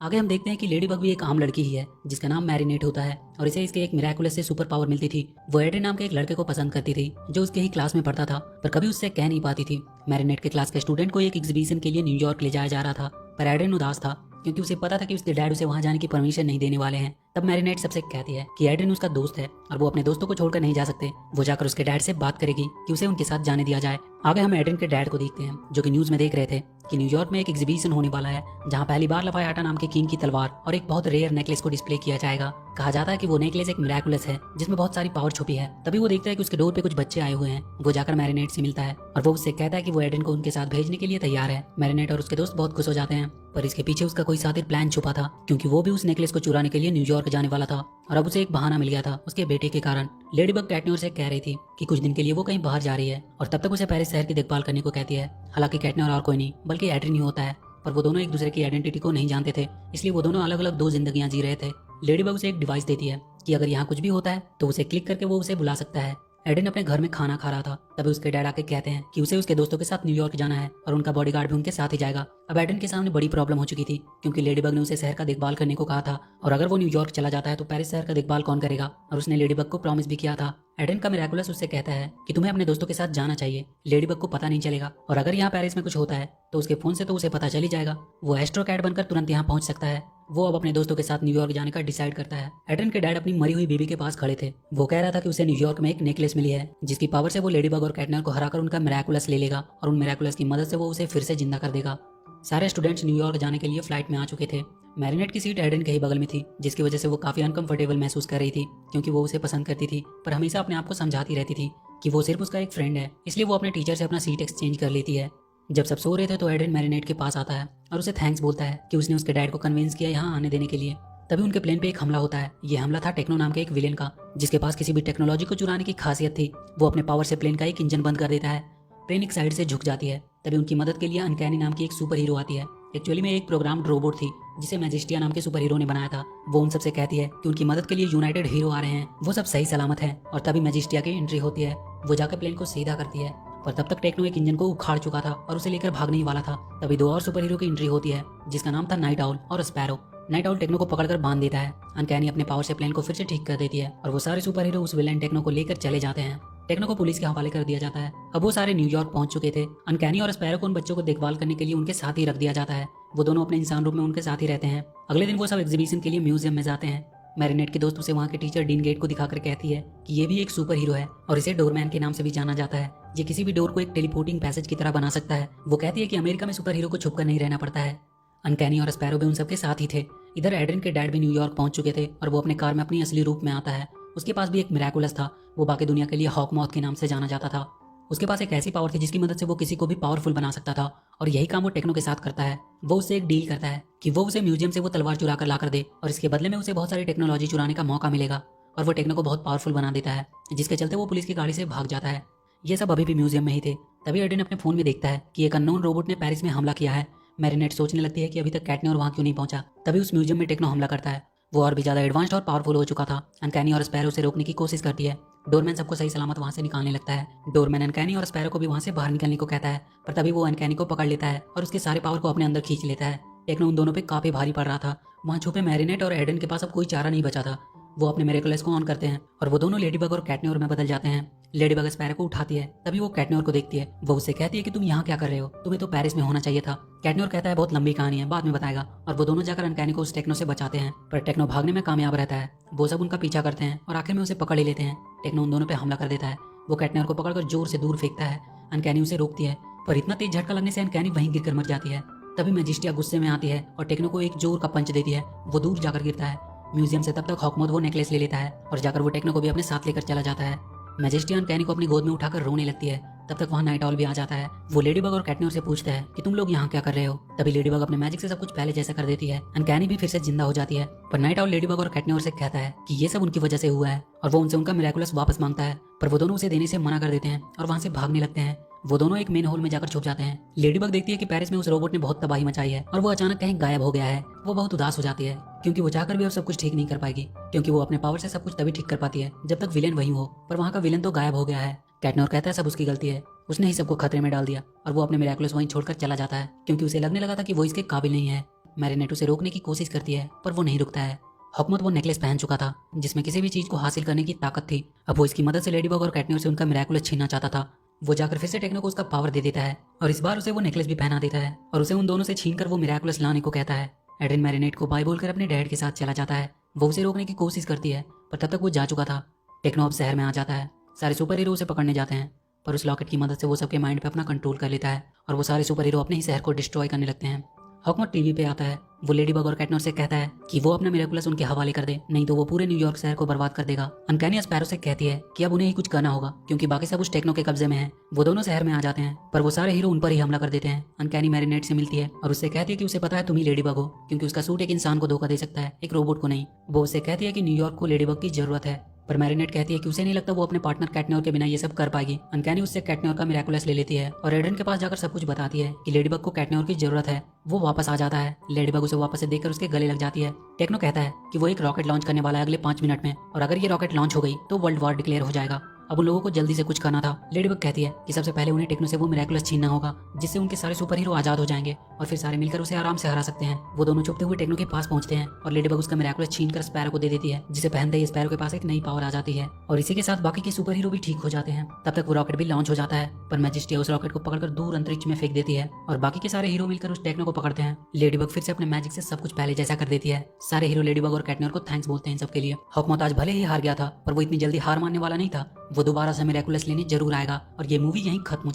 आगे हम देखते हैं कि लेडी बग भी एक आम लड़की ही है जिसका नाम मैरिनेट होता है और इसे इसके एक मिराकुलस से सुपर पावर मिलती थी। वो एड्रिन नाम के एक लड़के को पसंद करती थी जो उसके ही क्लास में पढ़ता था पर कभी उससे कह नहीं पाती थी। मैरिनेट के क्लास के स्टूडेंट को एक एग्जीबिशन के लिए न्यूयॉर्क ले जाया जा रहा था पर एड्रिन उदास था क्योंकि उसे पता था कि उसके डैड उसे वहां जाने की परमिशन नहीं देने वाले हैं। तब मैरिनेट सबसे कहती है कि एड्रिन उसका दोस्त है और वो अपने दोस्तों को छोड़कर नहीं जा सकते। वो जाकर उसके डैड से बात करेगी कि उसे उनके साथ जाने दिया जाए। आगे हम एड्रिन के डैड को देखते हैं जो कि न्यूज में देख रहे थे कि न्यूयॉर्क में एक एग्जीबिशन होने वाला है जहां पहली बार लफायाटा नाम के किंग की तलवार और एक बहुत रेयर नेकलेस को डिस्प्ले किया जाएगा। कहा जाता है कि वो नेकलेस एक मिराकुलस है जिसमें बहुत सारी पावर छुपी है। तभी वो देखता है कि उसके डोर पे कुछ बच्चे आए हुए हैं। वो जाकर मैरिनेट से मिलता है और वो उससे कहता है कि वो एड्रिन को उनके साथ भेजने के लिए तैयार है। मैरिनेट और उसके दोस्त बहुत खुश हो जाते हैं पर इसके पीछे उसका कोई सातिर प्लान छुपा था क्योंकि वो भी उस नेकलेस को चुराने के लिए न्यूयॉर्क जाने वाला था और अब उसे एक बहाना मिल गया था उसके बेटे के कारण। लेडी बग कैटनर से कह रही थी कि कुछ दिन के लिए वो कहीं बाहर जा रही है और तब तक उसे पेरिस शहर की देखभाल करने को कहती है। हालांकि कैटनर और कोई नहीं बल्कि एड्रिन ही होता है पर वो दोनों एक दूसरे की आइडेंटिटी को नहीं जानते थे इसलिए वो दोनों अलग अलग दो जिंदगियां जी रहे थे। लेडी बग उसे एक डिवाइस देती है कि अगर यहाँ कुछ भी होता है तो उसे क्लिक करके वो उसे बुला सकता है। एड्रिन अपने घर में खाना खा रहा था तभी उसके डैड आके कहते हैं कि उसे उसके दोस्तों के साथ न्यूयॉर्क जाना है और उनका बॉडीगार्ड भी उनके साथ ही जाएगा। अब एड्रिन के सामने बड़ी प्रॉब्लम हो चुकी थी क्योंकि लेडी बग ने उसे शहर का देखभाल करने को कहा था और अगर वो न्यूयॉर्क चला जाता है तो पेरिस शहर का देखभाल कौन करेगा। और उसने लेडी बग को प्रॉमिस भी किया था। एड्रिन का मिराकुलस उससे कहता है कि तुम्हें अपने दोस्तों के साथ जाना चाहिए, लेडी बग को पता नहीं चलेगा और अगर यहाँ पेरिस में कुछ होता है तो उसके फोन से तो उसे पता चल ही जाएगा। वो एस्ट्रो कैट बनकर तुरंत यहाँ पहुंच सकता है। वो अब अपने दोस्तों के साथ न्यूयॉर्क जाने का डिसाइड करता है। एड्रिन के डैड अपनी मरी हुई बीबी के पास खड़े थे। वो कह रहा था कि उसे न्यूयॉर्क में एक नेकलेस मिली है जिसकी पावर से वो लेडी बग और कैटनर को हराकर उनका मिराकुलस ले लेगा और उन मिराकुलस की मदद से वो उसे फिर से जिंदा कर देगा। सारे स्टूडेंट्स न्यूयॉर्क जाने के लिए फ्लाइट में आ चुके थे। मैरिनेट की सीट एड्रिन के ही बगल में थी जिसकी वजह से वो काफी अनकंफर्टेबल महसूस कर रही थी क्योंकि वो उसे पसंद करती थी पर हमेशा अपने आप को समझाती रहती थी कि वो सिर्फ उसका एक फ्रेंड है, इसलिए वो अपने टीचर से अपना सीट एक्सचेंज कर लेती है। जब सब सो रहे थे तो एड्रिन मैरिनेट के पास आता है और उसे थैंक्स बोलता है कि उसने उसके डैड को कन्विंस किया यहाँ आने देने के लिए। तभी उनके प्लेन पे एक हमला होता है। ये हमला था टेक्नो नाम के एक विलेन का जिसके पास किसी भी टेक्नोलॉजी को चुराने की खासियत थी। वो अपने पावर से प्लेन का एक इंजन बंद कर देता है। प्लेन एक साइड से झुक जाती है। तभी उनकी मदद के लिए अनकैनी नाम की एक सुपर हीरो आती है। एक्चुअली में एक प्रोग्राम्ड रोबोट थी जिसे मैजिस्टिया नाम के सुपर हीरो ने बनाया था। वो उन सबसे कहती है कि उनकी मदद के लिए यूनाइटेड हीरो आ रहे हैं, वो सब सही सलामत हैं। और तभी मैजिस्टिया की एंट्री होती है। वो जाकर प्लेन को सीधा करती है पर तब तक टेक्नो एक इंजन को उखाड़ चुका था और उसे लेकर भागने ही वाला था। तभी दो और सुपर हीरो की एंट्री होती है जिसका नाम था नाइट आउल और स्पैरो। नाइट आउल टेक्नो को पकड़कर बांध देता है। अनकैनी अपने पावर से प्लेन को फिर से ठीक कर देती है और वो सारे सुपर हीरो उस विलेन टेक्नो को लेकर चले जाते हैं। टेक्नो को पुलिस के हवाले कर दिया जाता है। अब वो सारे न्यूयॉर्क पहुंच चुके थे। अनकैनी और स्पैरो को उन बच्चों को देखभाल करने के लिए उनके साथ ही रख दिया जाता है। वो दोनों अपने इंसान रूप में उनके साथ ही रहते हैं। अगले दिन वो सब एग्जीबिशन के लिए म्यूजियम में जाते हैं। मैरिनेट के दोस्त उसे वहाँ के टीचर डीन गेट को दिखाकर कहती है कि ये भी एक सुपर हीरो है और इसे डोरमैन के नाम से भी जाना जाता है। ये किसी भी डोर को एक टेलीपोर्टिंग पैसेज की तरह बना सकता है। वो कहती है कि अमेरिका में सुपर हीरो को छुपकर नहीं रहना पड़ता है। अनकैनी और स्पैरो भी उन सबके साथ ही थे। इधर एड्रिन के डैड भी न्यूयॉर्क पहुंच चुके थे और वो अपने कार में अपनी असली रूप में आता है। उसके पास भी एक मिराकुलस था। वो बाकी दुनिया के लिए हॉक मॉथ के नाम से जाना जाता था। उसके पास एक ऐसी पावर थी जिसकी मदद से वो किसी को भी पावरफुल बना सकता था और यही काम वो टेक्नो के साथ करता है। वो उससे एक डील करता है कि वो उसे म्यूजियम से वो तलवार चुरा कर ला कर दे और इसके बदले में उसे बहुत सारी टेक्नोलॉजी चुराने का मौका मिलेगा और वो टेक्नो को बहुत पावरफुल बना देता है जिसके चलते वो पुलिस की गाड़ी से भाग जाता है। ये सब अभी भी म्यूजियम में ही थे। तभी एड्रिन अपने फोन में देखता है कि एक अननोन रोबोट ने पेरिस में हमला किया है। मैरिनेट सोचने लगती है कि अभी तक कैटनर वहां क्यों नहीं पहुंचा। तभी उस म्यूजियम में टेक्नो हमला करता है। वो और भी ज्यादा एडवांस्ड और पावरफुल हो चुका था। अनकैनी और स्पैरो उसे रोकने की कोशिश करती है। डोरमैन सबको सही सलामत वहां से निकालने लगता है। डोरमैन अनकैनी और स्पैरो को भी वहां से बाहर निकलने को कहता है पर तभी वो अनकैनी को पकड़ लेता है और उसके सारे पावर को अपने अंदर खींच लेता है। टेक्नो उन दोनों पे काफी भारी पड़ रहा था। वहां छुपे मैरिनेट और एड्रिन के पास अब कोई चारा नहीं बचा था। वो अपने मिरेकल्स को ऑन करते हैं और वो दोनों लेडीबग और कैटनर में बदल जाते हैं। लेडीबग स्पैरो को उठाती है। तभी वो कैटनर को देखती है। वो उससे कहती है कि तुम यहाँ क्या कर रहे हो, तुम्हें तो पेरिस में होना चाहिए था। कैटनर कहता है बहुत लंबी कहानी है, बाद में बताएगा। और वो दोनों जाकर अनकैनी को उस टेक्नो से बचाते हैं पर टेक्नो भागने में कामयाब रहता है। वो सब उनका पीछा करते हैं और आखिर में उसे पकड़ ही लेते हैं। टेक्नो उन दोनों पे हमला कर देता है। वो कैटनर को पकड़कर जोर से दूर फेंकता है। अनकैनी उसे रोकती है पर इतना तेज झटका लगने से अनकैनी वहीं गिरकर मर जाती है। तभी मैजिस्टिया गुस्से में आती है और टेक्नो को एक जोर का पंच देती है। वो दूर जाकर गिरता है। म्यूजियम से तब तक हॉकमॉथ वो नेकलेस ले लेता है और जाकर वो टेक्नो को भी अपने साथ लेकर चला जाता है। मैजिस्टिया अनकैनी को अपनी गोद में उठाकर रोने लगती है। तब तक वहाँ नाइट ऑल भी आ जाता है। वो लेडीबग और कैटनर से पूछता है कि तुम लोग यहाँ क्या कर रहे हो। तभी लेडीबग अपने मैजिक से सब कुछ पहले जैसा कर देती है। अनकैनी भी फिर से जिंदा हो जाती है पर नाइट ऑल लेडीबग और कैटनर से कहता है कि ये सब उनकी वजह से हुआ है और वो उनसे उनका मिरेकुलस वापस मांगता है पर वो दोनों उसे देने से मना कर देते हैं और वहाँ से भागने लगते हैं। वो दोनों एक मेन हॉल में जाकर छुप जाते हैं। लेडीबग देखती है कि पेरिस में उस रोबोट ने बहुत तबाही मचाई है और वो अचानक कहीं गायब हो गया है। वो बहुत उदास हो जाती है क्योंकि वो चाहकर भी अब सब कुछ ठीक नहीं कर पाएगी क्योंकि वो अपने पावर से सब कुछ तभी ठीक कर पाती है जब तक विलेन वही हो। पर वहाँ का विलेन तो गायब हो गया है। कैटनर कहता है सब उसकी गलती है, उसने ही सबको खतरे में डाल दिया और वो अपने मिरेकुलस वहीं छोड़कर चला जाता है क्योंकि उसे लगने लगा था कि वो इसके काबिल नहीं है। मैरिनेट उसे रोकने की कोशिश करती है पर वो नहीं रुकता है। हकमत वो नेकलेस पहन चुका था जिसमें किसी भी चीज को हासिल करने की ताकत थी। अब वो इसकी मदद से लेडीबग और कैटनेर से उनका मिरेकुलस छीनना चाहता था। वो जाकर फिर से टेक्नो को उसका पावर दे देता है और इस बार उसे वो नेकलेस भी पहना देता है और उसे उन दोनों से छीनकर वो मिरेकुलस लाने को कहता है। एड्रिन मैरिनेट को बाय बोलकर अपने डैड के साथ चला जाता है। वो उसे रोकने की कोशिश करती है पर तब तक वो जा चुका था। टेक्नो अब शहर में आ जाता है। सारे सुपर हीरो उसे पकड़ने जाते हैं पर उस लॉकेट की मदद से वो सबके माइंड पे अपना कंट्रोल कर लेता है और वो सारे सुपर हीरो अपने ही शहर को डिस्ट्रॉय करने लगते हैं। हॉकमॉट टीवी पे आता है। वो लेडीबग और कैटनर से कहता है कि वो अपना मिरेकुलस उनके हवाले कर दे, नहीं तो वो पूरे न्यूयॉर्क शहर को बर्बाद कर देगा। अनकैनी स्पैरो से कहती है कि अब उन्हें ही कुछ करना होगा क्योंकि बाकी सब उस टेक्नो के कब्जे में है। वो दोनों शहर में आ जाते हैं पर वो सारे हीरो उन पर ही हमला कर देते हैं। अनकैनी मैरिनेट से मिलती है और उससे कहती है कि उसे पता है तुम ही लेडीबग हो क्योंकि उसका सूट एक इंसान को धोखा दे सकता है, एक रोबोट को नहीं। वो उससे कहती है कि न्यूयॉर्क को लेडीबग की जरूरत है पर मैरिनेट कहती है कि उसे नहीं लगता वो अपने पार्टनर कैटनेर के बिना ये सब कर पाएगी। अनकैनी उससे कैटनेर का मिरेकुलस ले लेती है और एड्रिन के पास जाकर सब कुछ बताती है कि लेडीबग को कैटनेर की जरूरत है। वो वापस आ जाता है। लेडीबग उसे वापस से देखकर उसके गले लग जाती है। टेक्नो कहता है कि वो एक रॉकेट लॉन्च करने वाला है अगले 5 मिनट में और अगर ये रॉकेट लॉन्च हो गई तो वर्ल्ड वॉर डिक्लेयर हो जाएगा। अब उन लोगों को जल्दी से कुछ करना था। लेडीबग कहती है कि सबसे पहले उन्हें टेक्नो से वो मिरेकुलस छीनना होगा जिससे उनके सारे सुपर हीरो आजाद हो जाएंगे और फिर सारे मिलकर उसे आराम से हरा सकते हैं। वो दोनों छुपते हुए टेक्नो के पास पहुंचते हैं और लेडीबग उसका मिरेकुलस छीनकर स्पैरो को दे देती है जिसे पहनते ही स्पैरो के पास एक नई पावर आ जाती है और इसी के साथ बाकी के सुपर हीरो भी ठीक हो जाते हैं। तब तक वो रॉकेट भी लॉन्च हो जाता है पर मैजिस्टिया उस रॉकेट को पकड़कर दूर अंतरिक्ष में फेंक देती है और बाकी के सारे हीरो मिलकर उस टेक्नो को पकड़ते हैं। लेडीबग फिर से अपने मैजिक से सब कुछ पहले जैसा कर देती है। सारे हीरो लेडीबग और कैटनेर को थैंक्स बोलते हैं सबके लिए। हॉकमॉट आज भले ही हार गया था पर वो इतनी जल्दी हार मानने वाला नहीं था। वो दोबारा से मिरेकुलस लेने जरूर आएगा और ये मूवी यहीं खत्म